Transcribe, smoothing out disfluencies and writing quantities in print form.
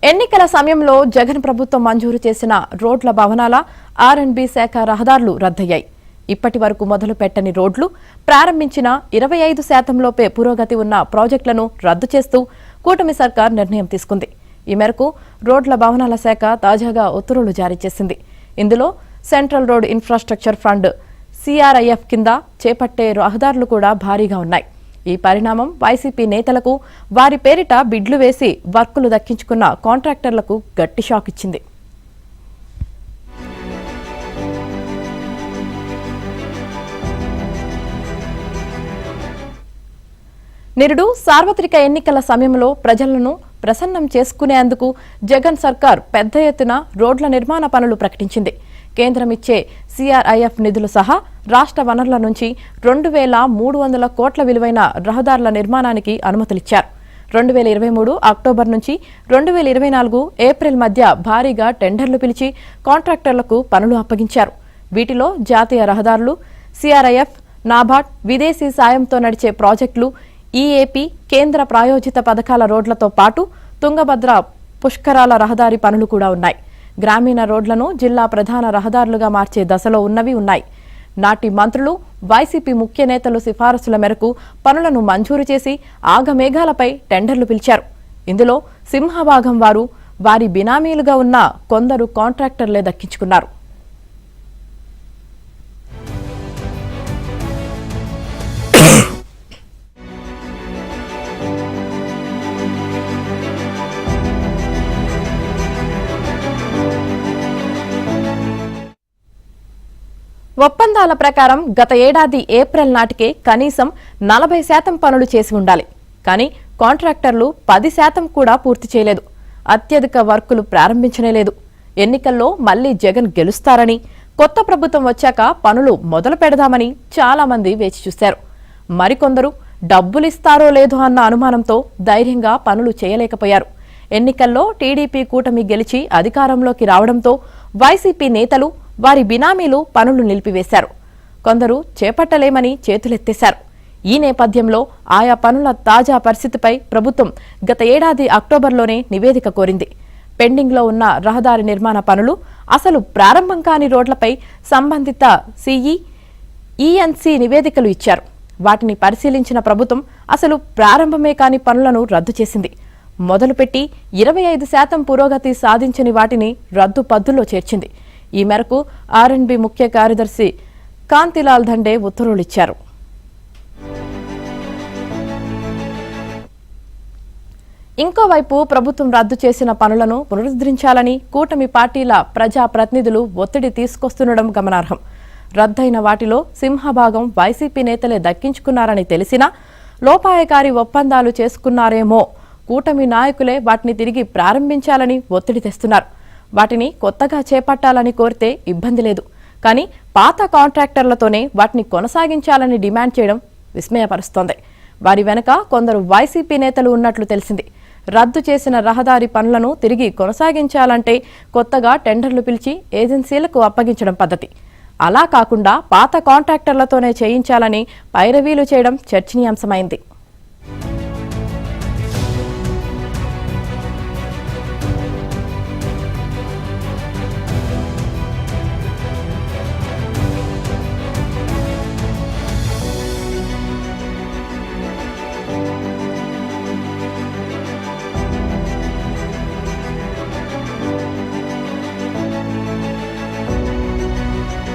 ఎన్నికల సమయంలో జగన్ ప్రభుత్వం మంజూరు చేసిన రోడ్ల భవనాల ఆర్&బి శాఖ రహదారులు రద్దయ్యాయి. ఇప్పటి వరకు మొదలు పెట్టని రోడ్లు, ప్రారంభించిన 25% పురోగతి ఉన్న ప్రాజెక్టులను రద్దు చేస్తూ కూటమి సర్కార్ నిర్ణయం తీసుకుంది. ఈ మేరకు రోడ్ల భవనాల శాఖ తాజాగా ఉత్తర్వులు జారీ చేసింది. ఇందులో central road infrastructure fund CRIF కింద చేపట్టే రహదారులు కూడా భారీగా ఉన్నాయి. ఈ పరిణామం వైసీపీ నేతలకు వారి పేరిట బిడ్లు వేసి వర్కులు దక్కించుకున్న కాంట్రాక్టర్లకు గట్టి షాక్ ఇచ్చింది. నిరుడు సార్వత్రిక ఎన్నికల సమయంలో ప్రజలను ప్రసన్నం చేసుకునేందుకు జగన్ సర్కార్ పెద్ద ఎత్తున రోడ్ల నిర్మాణ పనులు ప్రకటించింది. కేంద్రం ఇచ్చే సిఆర్ఐఎఫ్ నిధులు సహా రాష్ట్ర వనరుల నుంచి 2,300 కోట్ల విలువైన రహదారుల నిర్మాణానికి అనుమతులిచ్చారు. 2023 అక్టోబర్ నుంచి 2024 ఏప్రిల్ మధ్య భారీగా టెండర్లు పిలిచి కాంట్రాక్టర్లకు పనులు అప్పగించారు. వీటిలో జాతీయ రహదారులు, సిఆర్ఐఎఫ్, నాబార్డ్, విదేశీ సాయంతో నడిచే ప్రాజెక్టులు, ఈఏపీ, కేంద్ర ప్రాయోజిత పథకాల రోడ్లతో పాటు తుంగభద్ర పుష్కరాల రహదారి పనులు కూడా ఉన్నాయి. గ్రామీణ రోడ్లను జిల్లా ప్రధాన రహదారులుగా మార్చే దశలో ఉన్నవి ఉన్నాయి. నాటి మంత్రులు, వైసీపీ ముఖ్య నేతలు సిఫారసుల మేరకు పనులను మంజూరు చేసి ఆగమేఘాలపై టెండర్లు పిలిచారు. ఇందులో సింహభాగం వారు వారి బినామీలుగా ఉన్న కొందరు కాంట్రాక్టర్లే దక్కించుకున్నారు. ఒప్పందాల ప్రకారం గత ఏడాది ఏప్రిల్ నాటికే కనీసం 40% పనులు చేసి ఉండాలి. కానీ కాంట్రాక్టర్లు 10% కూడా పూర్తి చేయలేదు. అత్యధిక వర్కులు ప్రారంభించనేలేదు. ఎన్నికల్లో మళ్లీ జగన్ గెలుస్తారని, కొత్త ప్రభుత్వం వచ్చాక పనులు మొదలు పెడదామని చాలా మంది వేచి చూశారు. మరికొందరు డబ్బులిస్తారో లేదో అన్న అనుమానంతో ధైర్యంగా పనులు చేయలేకపోయారు. ఎన్నికల్లో టీడీపీ కూటమి గెలిచి అధికారంలోకి రావడంతో వైసీపీ నేతలు, వారి బినామీలు పనులు నిలిపివేశారు. కొందరు చేపట్టలేమని చేతులెత్తేశారు. ఈ నేపథ్యంలో ఆయా పనుల తాజా పరిస్థితిపై ప్రభుత్వం గత ఏడాది అక్టోబర్లోనే నివేదిక కోరింది. పెండింగ్లో ఉన్న రహదారి నిర్మాణ పనులు, అసలు ప్రారంభం కాని రోడ్లపై సంబంధిత సిఈ, ఈఎన్సీ నివేదికలు ఇచ్చారు. వాటిని పరిశీలించిన ప్రభుత్వం అసలు ప్రారంభమే కాని పనులను రద్దు చేసింది. మొదలుపెట్టి 25% పురోగతి సాధించని వాటిని రద్దు పద్దులో చేర్చింది. ఈ మేరకు ఆర్&బి ముఖ్య కార్యదర్శి కాంతిలాల్ దండే ఉత్తర్వులిచ్చారు. ఇంకోవైపు ప్రభుత్వం రద్దు చేసిన పనులను పునరుద్ధరించాలని కూటమి పార్టీల ప్రజా ప్రతినిధులు ఒత్తిడి తీసుకొస్తుండడం గమనార్హం. రద్దయిన వాటిలో సింహభాగం వైసీపీ నేతలే దక్కించుకున్నారని తెలిసినా లోపాయకారి ఒప్పందాలు చేసుకున్నారేమో, కూటమి నాయకులే వాటిని తిరిగి ప్రారంభించాలని ఒత్తిడి తెస్తున్నారు. వాటిని కొత్తగా చేపట్టాలని కోరితే ఇబ్బంది లేదు. కానీ పాత కాంట్రాక్టర్లతోనే వాటిని కొనసాగించాలని డిమాండ్ చేయడం విస్మయపరుస్తోంది. వారి వెనుక కొందరు వైసీపీ నేతలు ఉన్నట్లు తెలిసింది. రద్దు చేసిన రహదారి పనులను తిరిగి కొనసాగించాలంటే కొత్తగా టెండర్లు పిలిచి ఏజెన్సీలకు అప్పగించడం పద్ధతి. అలా కాకుండా పాత కాంట్రాక్టర్లతోనే చేయించాలని పైరవీలు చేయడం చర్చనీయాంశమైంది.